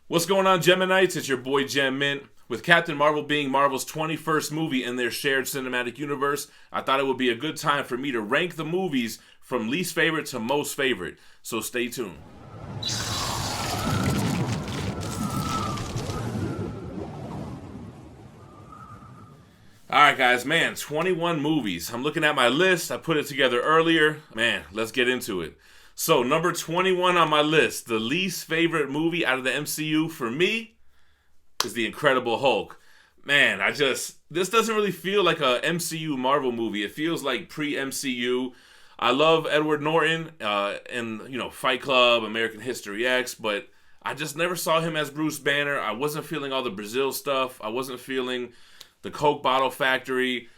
What's going on, Geminites? It's your boy Gem Mint. With Captain Marvel being Marvel's 21st movie in their shared cinematic universe, I thought it would be a good time for me to rank the movies from least favorite to most favorite. So stay tuned. Alright guys, man, 21 movies. I'm looking at my list. I put it together earlier. Man, let's get into it. So, number 21 on my list, the least favorite movie out of the MCU for me is The Incredible Hulk. Man, this doesn't really feel like a MCU Marvel movie. It feels like pre-MCU. I love Edward Norton and, Fight Club, American History X, but I just never saw him as Bruce Banner. I wasn't feeling all the Brazil stuff. I wasn't feeling the Coke bottle factory.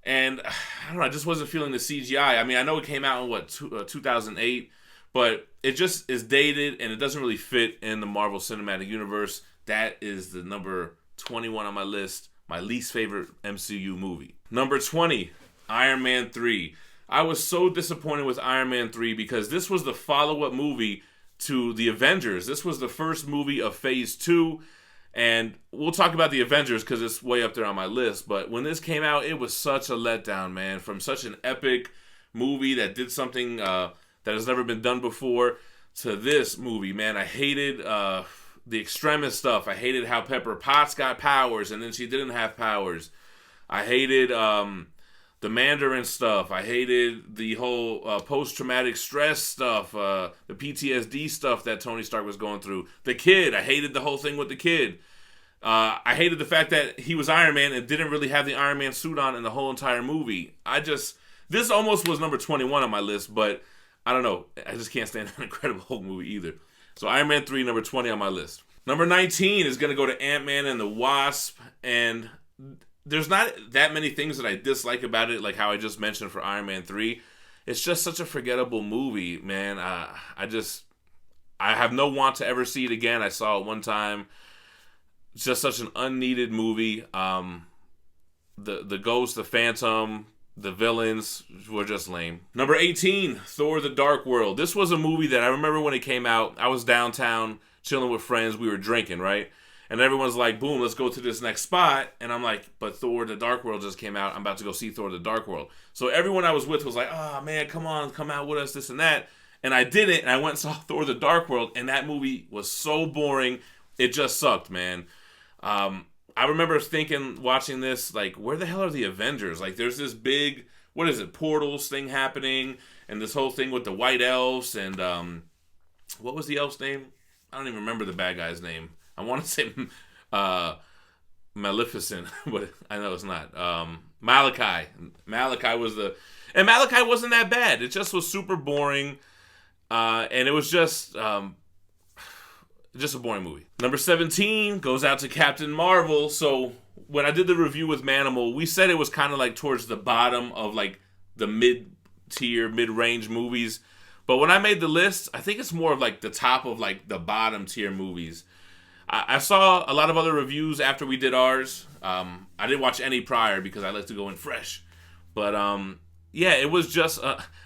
And, I don't know, I just wasn't feeling the CGI. I mean, I know it came out in, 2008, but it just is dated and it doesn't really fit in the Marvel Cinematic Universe. That is the number 21 on my list, my least favorite MCU movie. Number 20, Iron Man 3. I was so disappointed with Iron Man 3 because this was the follow-up movie to The Avengers. This was the first movie of Phase 2, and we'll talk about The Avengers because it's way up there on my list, but when this came out, it was such a letdown, man. From such an epic movie that did something that has never been done before to this movie, man. I hated the Extremis stuff. I hated how Pepper Potts got powers and then she didn't have powers. I hated the Mandarin stuff. I hated the whole post-traumatic stress stuff, the PTSD stuff that Tony Stark was going through. The kid, I hated the whole thing with the kid. I hated the fact that he was Iron Man and didn't really have the Iron Man suit on in the whole entire movie. This almost was number 21 on my list, but I don't know. I just can't stand an Incredible Hulk movie either. So Iron Man 3, number 20 on my list. Number 19 is going to go to Ant-Man and the Wasp. And there's not that many things that I dislike about it, like how I just mentioned for Iron Man 3. It's just such a forgettable movie, man. I have no want to ever see it again. I saw it one time. It's just such an unneeded movie. The Ghost, the Phantom, the villains were just lame. Number 18, Thor: The Dark World. This was a movie that I remember when it came out. I was downtown chilling with friends. We were drinking, right? And everyone's like, boom, let's go to this next spot. And I'm like, but Thor: The Dark World just came out. I'm about to go see Thor: The Dark World. So everyone I was with was like, oh, man, come on, come out with us, this and that. And I did it, and I went and saw Thor: The Dark World. And that movie was so boring. It just sucked, man. I remember thinking, watching this, like, where the hell are the Avengers? Like, there's this big, portals thing happening, and this whole thing with the white elves, and, what was the elf's name? I don't even remember the bad guy's name. I want to say, Maleficent, but I know it's not. Malachi. And Malachi wasn't that bad. It just was super boring, and it was just a boring movie. Number 17 goes out to Captain Marvel. So when I did the review with Manimal, we said it was kind of like towards the bottom of like the mid-tier, mid-range movies. But when I made the list, I think it's more of like the top of like the bottom tier movies. I saw a lot of other reviews after we did ours. I didn't watch any prior because I like to go in fresh. But yeah, it was just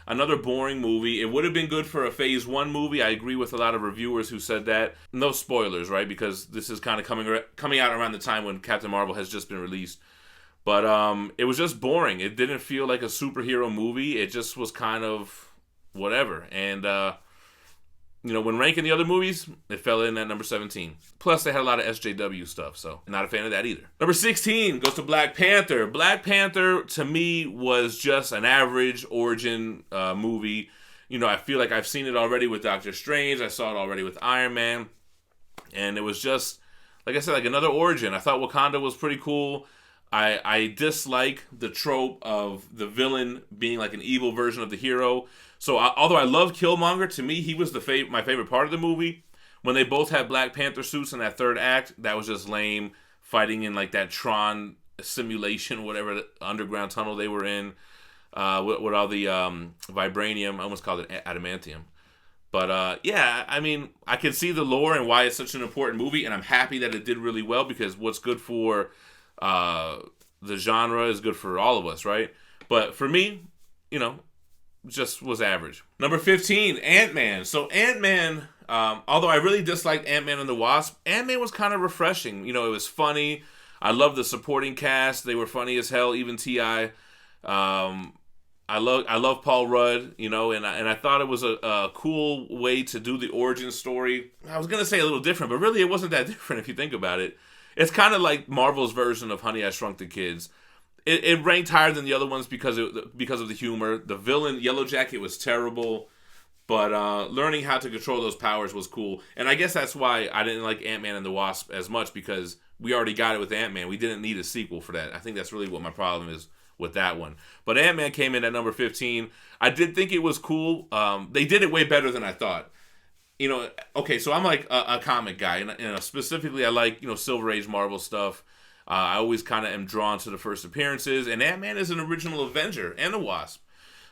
another boring movie. It would have been good for a Phase 1 movie. I agree with a lot of reviewers who said that. No spoilers, right? Because this is kind of coming out around the time when Captain Marvel has just been released. But it was just boring. It didn't feel like a superhero movie. It just was kind of whatever. And, when ranking the other movies, it fell in at number 17. Plus, they had a lot of SJW stuff, so not a fan of that either. Number 16 goes to Black Panther. Black Panther, to me, was just an average origin movie. I feel like I've seen it already with Doctor Strange. I saw it already with Iron Man. And it was just, like I said, like another origin. I thought Wakanda was pretty cool. I dislike the trope of the villain being like an evil version of the hero. So although I love Killmonger, to me he was my favorite part of the movie. When they both had Black Panther suits in that third act, that was just lame. Fighting in like that Tron simulation, whatever underground tunnel they were in, with all the vibranium. I almost called it adamantium. But yeah, I mean, I can see the lore and why it's such an important movie, and I'm happy that it did really well because what's good for the genre is good for all of us, right? But for me, just was average. Number 15, Ant-Man. So Ant-Man, Although I really disliked Ant-Man and the Wasp, Ant-Man was kind of refreshing. You know, it was funny. I love the supporting cast. They were funny as hell, even T.I. I love Paul Rudd, you know, and I thought it was a cool way to do the origin story. I was going to say a little different, but really it wasn't that different if you think about it. It's kind of like Marvel's version of Honey, I Shrunk the Kids. It ranked higher than the other ones because of the humor. The villain, Yellow Jacket, was terrible, but learning how to control those powers was cool. And I guess that's why I didn't like Ant-Man and the Wasp as much, because we already got it with Ant-Man. We didn't need a sequel for that. I think that's really what my problem is with that one. But Ant-Man came in at number 15. I did think it was cool. They did it way better than I thought. You know, okay, so I'm like a comic guy, and specifically I like, you know, Silver Age Marvel stuff. I always kind of am drawn to the first appearances, and Ant-Man is an original Avenger and the Wasp.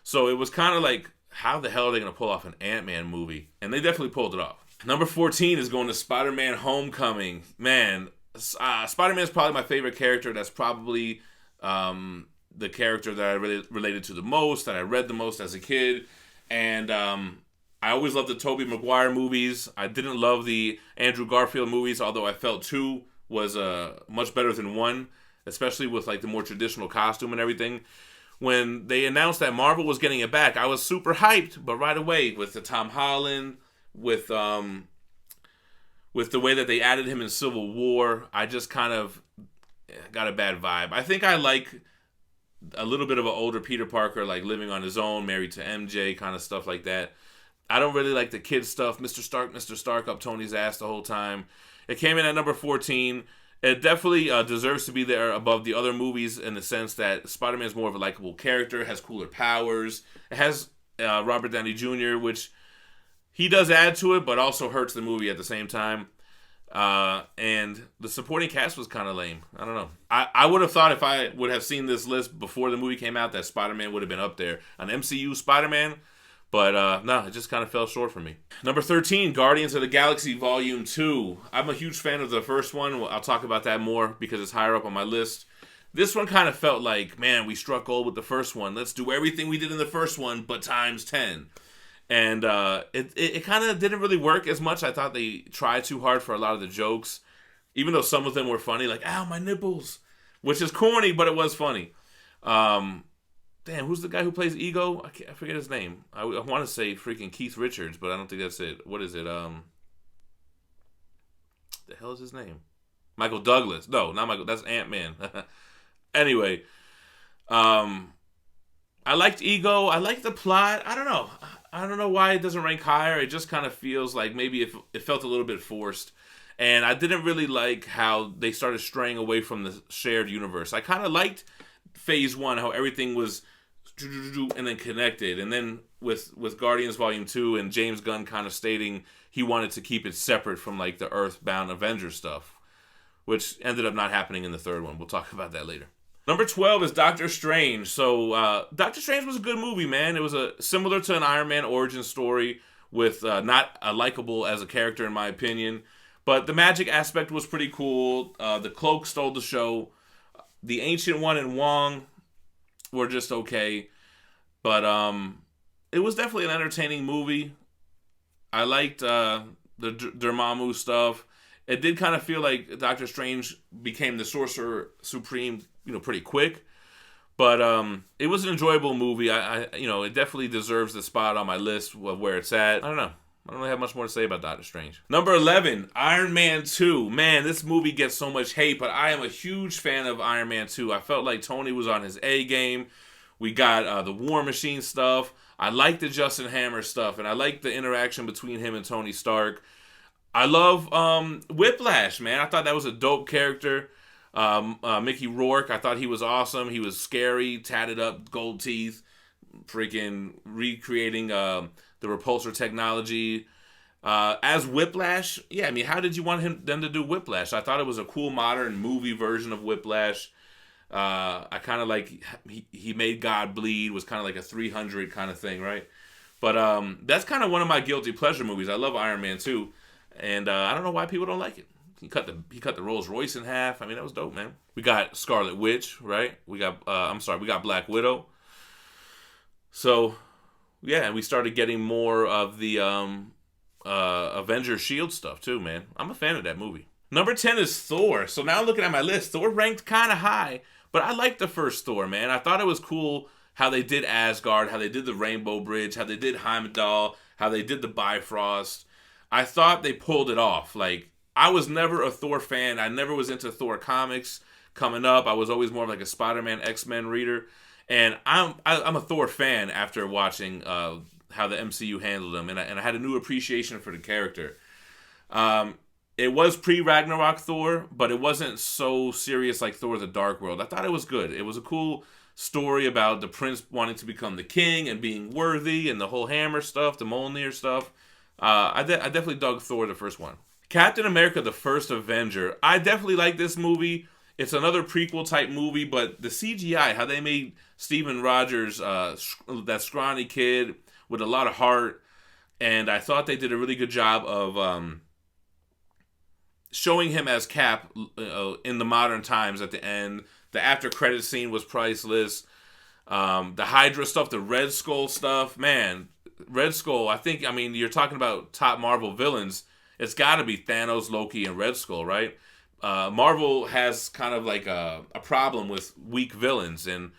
So it was kind of like, how the hell are they going to pull off an Ant-Man movie? And they definitely pulled it off. Number 14 is going to Spider-Man Homecoming. Man, Spider-Man is probably my favorite character. That's probably the character that I really related to the most, that I read the most as a kid. And I always loved the Tobey Maguire movies. I didn't love the Andrew Garfield movies, although I felt 2 was much better than 1, especially with like the more traditional costume and everything. When they announced that Marvel was getting it back, I was super hyped, but right away with the Tom Holland, with the way that they added him in Civil War, I just kind of got a bad vibe. I think I like a little bit of an older Peter Parker, like living on his own, married to MJ, kind of stuff like that. I don't really like the kid stuff. Mr. Stark up Tony's ass the whole time. It came in at number 14. It definitely deserves to be there above the other movies in the sense that Spider-Man is more of a likable character, has cooler powers. It has Robert Downey Jr., which he does add to it, but also hurts the movie at the same time. And the supporting cast was kind of lame. I don't know. I would have thought if I would have seen this list before the movie came out that Spider-Man would have been up there. An MCU Spider-Man. But no, it just kind of fell short for me. Number 13, Guardians of the Galaxy Volume 2. I'm a huge fan of the first one. I'll talk about that more because it's higher up on my list. This one kind of felt like, man, we struck gold with the first one. Let's do everything we did in the first one, but times 10. And it kind of didn't really work as much. I thought they tried too hard for a lot of the jokes, even though some of them were funny, like, ow, my nipples, which is corny, but it was funny. Damn, who's the guy who plays Ego? I forget his name. I want to say freaking Keith Richards, but I don't think that's it. What is it? The hell is his name? Michael Douglas. No, not Michael. That's Ant-Man. Anyway, I liked Ego. I liked the plot. I don't know. I don't know why it doesn't rank higher. It just kind of feels like maybe it felt a little bit forced. And I didn't really like how they started straying away from the shared universe. I kind of liked Phase 1, how everything was and then connected. And then with Guardians Volume 2 and James Gunn kind of stating he wanted to keep it separate from like the Earthbound Avengers stuff, which ended up not happening in the third one. We'll talk about that later. Number 12 is Doctor Strange. So Doctor Strange was a good movie, man. It was similar to an Iron Man origin story with not likable as a character in my opinion. But the magic aspect was pretty cool. The cloak stole the show. The Ancient One and Wong were just okay. But it was definitely an entertaining movie. I liked the Dormammu stuff. It did kind of feel like Doctor Strange became the Sorcerer Supreme, pretty quick. But it was an enjoyable movie. It definitely deserves the spot on my list of where it's at. I don't know. I don't really have much more to say about Doctor Strange. Number 11, Iron Man 2. Man, this movie gets so much hate, but I am a huge fan of Iron Man 2. I felt like Tony was on his A game. We got the War Machine stuff. I like the Justin Hammer stuff, and I like the interaction between him and Tony Stark. I love Whiplash, man. I thought that was a dope character. Mickey Rourke, I thought he was awesome. He was scary, tatted up, gold teeth, freaking recreating the repulsor technology. As Whiplash, yeah, I mean, how did you want them to do Whiplash? I thought it was a cool modern movie version of Whiplash. I kind of like, he made God bleed, was kind of like a 300 kind of thing, right? But that's kind of one of my guilty pleasure movies. I love Iron Man 2, and I don't know why people don't like it. He cut the Rolls Royce in half. I mean, that was dope, man. We got Scarlet Witch, right? We got Black Widow. So, yeah, and we started getting more of the Avengers Shield stuff too, man. I'm a fan of that movie. Number 10 is Thor. So now looking at my list, Thor ranked kind of high, but I liked the first Thor, man. I thought it was cool how they did Asgard, how they did the Rainbow Bridge, how they did Heimdall, how they did the Bifrost. I thought they pulled it off. Like, I was never a Thor fan. I never was into Thor comics coming up. I was always more of like a Spider-Man, X-Men reader. And I'm a Thor fan after watching how the MCU handled him, and I had a new appreciation for the character. It was pre-Ragnarok Thor, but it wasn't so serious like Thor: The Dark World. I thought it was good. It was a cool story about the prince wanting to become the king and being worthy, and the whole hammer stuff, the Mjolnir stuff. I definitely dug Thor, the first one. Captain America: The First Avenger. I definitely like this movie. It's another prequel type movie, but the CGI, how they made Steven Rogers, that scrawny kid with a lot of heart, and I thought they did a really good job of showing him as Cap in the modern times at the end. The after credit scene was priceless. The Hydra stuff, the Red Skull stuff, man. Red Skull, I mean, you're talking about top Marvel villains. It's got to be Thanos, Loki, and Red Skull, right? Marvel has kind of like a problem with weak villains, and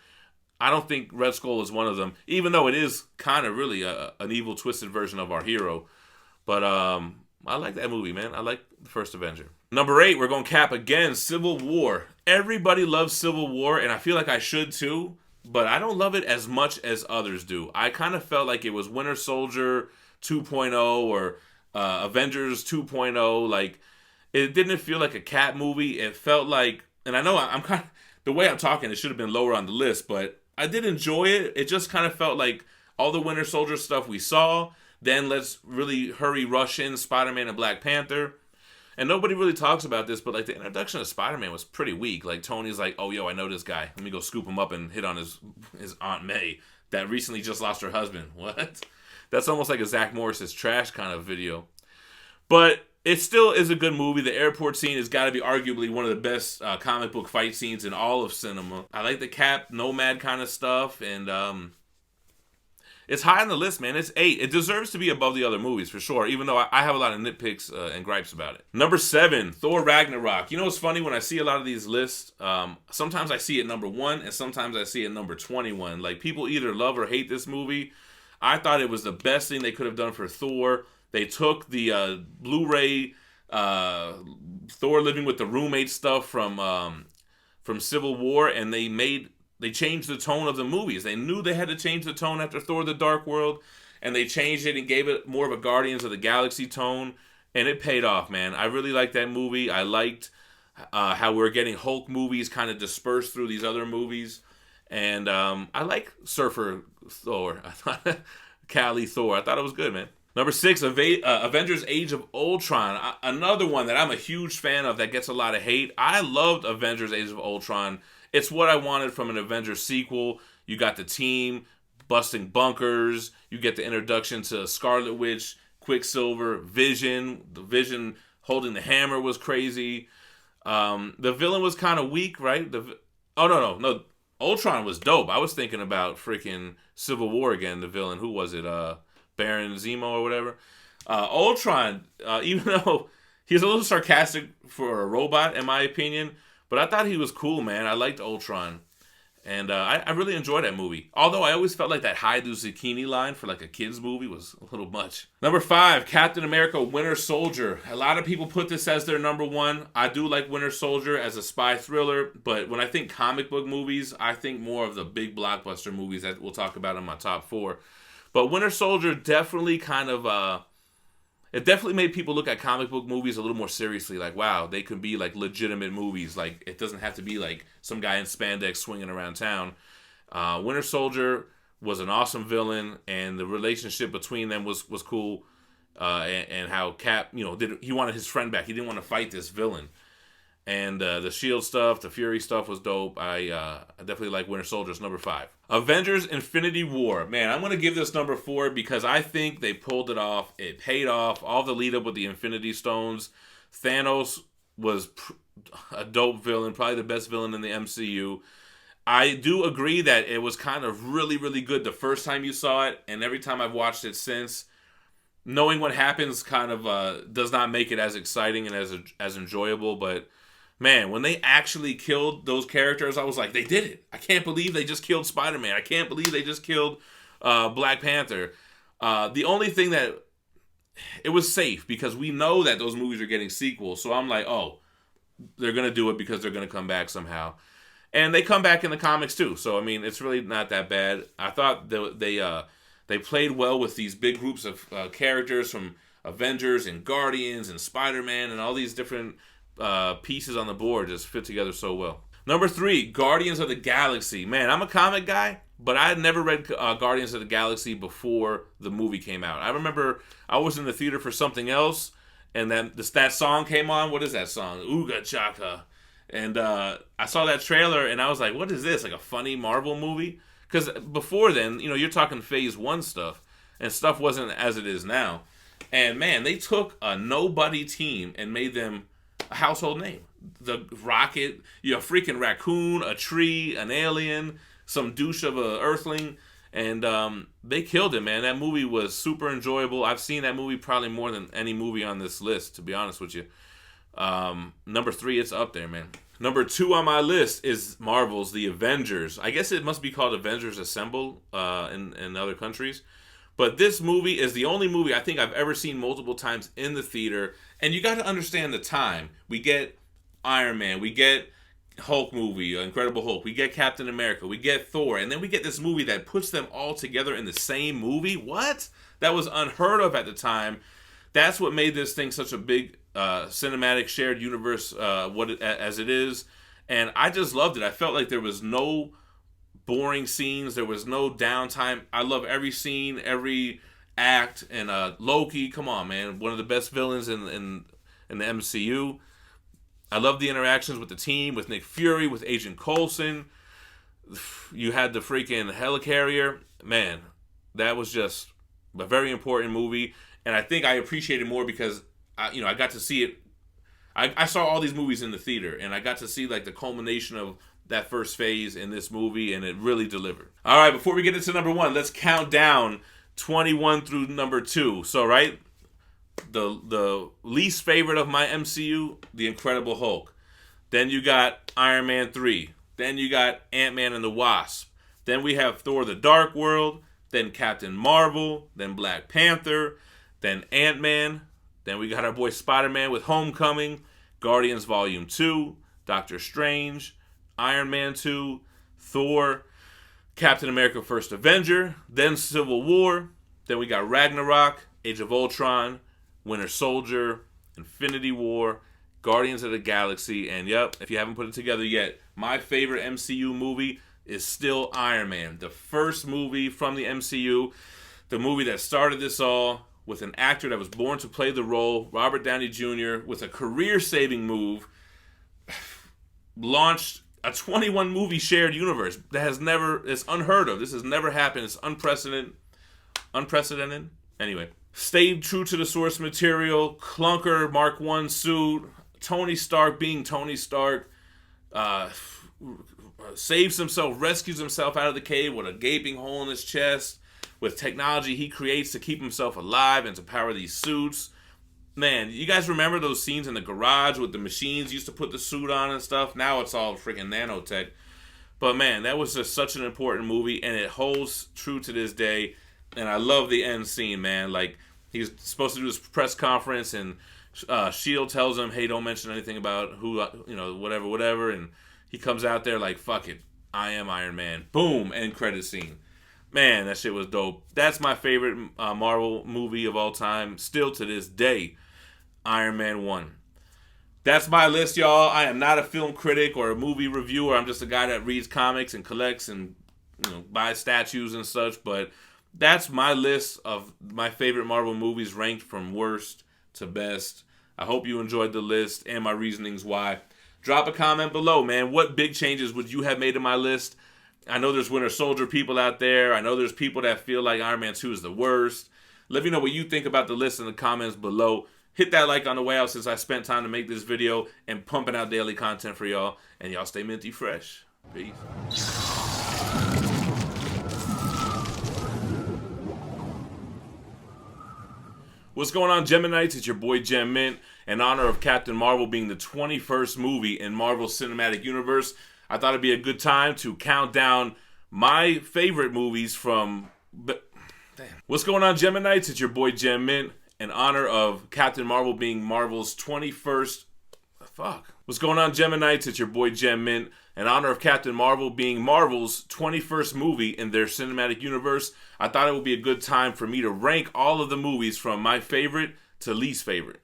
I don't think Red Skull is one of them, even though it is kind of really an evil, twisted version of our hero. But I like that movie, man. I like the first Avenger. Number 8, we're going to cap again, Civil War. Everybody loves Civil War, and I feel like I should too, but I don't love it as much as others do. I kind of felt like it was Winter Soldier 2.0 or Avengers 2.0. Like, it didn't feel like a Cap movie. It felt like, and I know I'm kind of, the way I'm talking, it should have been lower on the list, but I did enjoy it. It just kind of felt like all the Winter Soldier stuff we saw. Then let's really rush in Spider-Man and Black Panther. And nobody really talks about this, but like the introduction of Spider-Man was pretty weak. Like Tony's like, oh, yo, I know this guy. Let me go scoop him up and hit on his Aunt May that recently just lost her husband. What? That's almost like a Zach Morris's trash kind of video. But it still is a good movie. The airport scene has got to be arguably one of the best comic book fight scenes in all of cinema. I like the Cap Nomad kind of stuff, and it's high on the list, man. It's 8. It deserves to be above the other movies, for sure, even though I have a lot of nitpicks and gripes about it. Number 7, Thor Ragnarok. You know what's funny? When I see a lot of these lists, sometimes I see it number 1, and sometimes I see it number 21. Like, people either love or hate this movie. I thought it was the best thing they could have done for Thor. They took the Blu-ray Thor living with the roommate stuff from Civil War, and they changed the tone of the movies. They knew they had to change the tone after Thor: The Dark World, and they changed it and gave it more of a Guardians of the Galaxy tone, and it paid off, man. I really liked that movie. I liked how we're getting Hulk movies kind of dispersed through these other movies, and I like Surfer Thor. I thought Cali Thor. I thought it was good, man. Number 6, Avengers Age of Ultron. Another one that I'm a huge fan of that gets a lot of hate. I loved Avengers Age of Ultron. It's what I wanted from an Avengers sequel. You got the team busting bunkers. You get the introduction to Scarlet Witch, Quicksilver, Vision. The Vision holding the hammer was crazy. The villain was kind of weak, right? No. Ultron was dope. I was thinking about freaking Civil War again, the villain. Who was it? Baron Zemo or whatever. Ultron, even though he's a little sarcastic for a robot, in my opinion, but I thought he was cool, man. I liked Ultron. And I really enjoyed that movie. Although I always felt like that hide the zucchini line for like a kid's movie was a little much. Number 5, Captain America Winter Soldier. A lot of people put this as their number 1. I do like Winter Soldier as a spy thriller. But when I think comic book movies, I think more of the big blockbuster movies that we'll talk about in my top 4. But Winter Soldier definitely kind of, it definitely made people look at comic book movies a little more seriously. Like, wow, they could be like legitimate movies. Like, it doesn't have to be like some guy in spandex swinging around town. Winter Soldier was an awesome villain, and the relationship between them was cool. And how Cap, he wanted his friend back. He didn't want to fight this villain. And the Shield stuff, the Fury stuff was dope. I definitely like Winter Soldier's number 5. Avengers Infinity War. Man, I'm going to give this number 4 because I think they pulled it off. It paid off. All the lead up with the Infinity Stones. Thanos was a dope villain, probably the best villain in the MCU. I do agree that it was kind of really, really good the first time you saw it. And every time I've watched it since, knowing what happens kind of does not make it as exciting and as enjoyable. But man, when they actually killed those characters, I was like, they did it. I can't believe they just killed Spider-Man. I can't believe they just killed Black Panther. The only thing that it was safe because we know that those movies are getting sequels. So I'm like, oh, they're gonna do it because they're gonna come back somehow. And they come back in the comics too. So I mean, it's really not that bad. I thought they played well with these big groups of characters from Avengers and Guardians and Spider-Man and all these different pieces on the board just fit together so well. Number 3, Guardians of the Galaxy. Man, I'm a comic guy, but I had never read Guardians of the Galaxy before the movie came out. I remember I was in the theater for something else, and then that song came on. What is that song? Ooga Chaka. And I saw that trailer, and I was like, what is this? Like a funny Marvel movie? Because before then, you're talking Phase 1 stuff, and stuff wasn't as it is now. And man, they took a nobody team and made them a household name. The Rocket, a freaking raccoon, a tree, an alien, some douche of a earthling, and they killed it, man. That movie was super enjoyable. I've seen that movie probably more than any movie on this list, to be honest with you. Number 3, it's up there, man. Number 2 on my list is Marvel's The Avengers. I guess it must be called Avengers Assemble in other countries. But this movie is the only movie I think I've ever seen multiple times in the theater. And you got to understand the time. We get Iron Man. We get Hulk movie, Incredible Hulk. We get Captain America. We get Thor. And then we get this movie that puts them all together in the same movie. What? That was unheard of at the time. That's what made this thing such a big cinematic shared universe as it is. And I just loved it. I felt like there was no boring scenes. There was no downtime. I love every scene, every act. And Loki, come on, man. One of the best villains in the MCU. I love the interactions with the team, with Nick Fury, with Agent Coulson. You had the freaking helicarrier. Man, that was just a very important movie. And I think I appreciate it more because I got to see it. I saw all these movies in the theater, and I got to see like the culmination of that first phase in this movie, and it really delivered. All right, before we get into number 1, let's count down 21 through number 2. So, right, the least favorite of my MCU, The Incredible Hulk. Then you got Iron Man 3. Then you got Ant-Man and the Wasp. Then we have Thor: The Dark World. Then Captain Marvel. Then Black Panther. Then Ant-Man. Then we got our boy Spider-Man with Homecoming, Guardians Volume 2, Doctor Strange, Iron Man 2, Thor, Captain America First Avenger, then Civil War, then we got Ragnarok, Age of Ultron, Winter Soldier, Infinity War, Guardians of the Galaxy, and yep, if you haven't put it together yet, my favorite MCU movie is still Iron Man, the first movie from the MCU, the movie that started this all, with an actor that was born to play the role, Robert Downey Jr., with a career-saving move, launched a 21-movie shared universe that it's unheard of. This has never happened. It's unprecedented. Anyway, stayed true to the source material, clunker Mark I suit, Tony Stark being Tony Stark, saves himself, rescues himself out of the cave with a gaping hole in his chest, with technology he creates to keep himself alive and to power these suits. Man, you guys remember those scenes in the garage with the machines used to put the suit on and stuff? Now it's all freaking nanotech. But man, that was just such an important movie, and it holds true to this day. And I love the end scene, man. Like, he's supposed to do this press conference, and S.H.I.E.L.D. tells him, hey, don't mention anything about who, whatever. And he comes out there like, fuck it, I am Iron Man. Boom, end credit scene. Man, that shit was dope. That's my favorite Marvel movie of all time. Still to this day, Iron Man 1. That's my list, y'all. I am not a film critic or a movie reviewer. I'm just a guy that reads comics and collects and buys statues and such. But that's my list of my favorite Marvel movies ranked from worst to best. I hope you enjoyed the list and my reasonings why. Drop a comment below, man. What big changes would you have made in my list? I know there's Winter Soldier people out there. I know there's people that feel like Iron Man 2 is the worst. Let me know what you think about the list in the comments below. Hit that like on the way out since I spent time to make this video and pumping out daily content for y'all. And y'all stay minty fresh. Peace. What's going on, Geminites? It's your boy Gem Mint. In honor of Captain Marvel being the 21st movie in Marvel's Cinematic Universe, I thought it'd be a good time to count down my favorite movies from... What's going on, Geminites? It's your boy Gem Mint. In honor of Captain Marvel being Marvel's 21st... What's going on, Geminites? It's your boy Gem Mint. In honor of Captain Marvel being Marvel's 21st movie in their cinematic universe, I thought it would be a good time for me to rank all of the movies from my favorite to least favorite.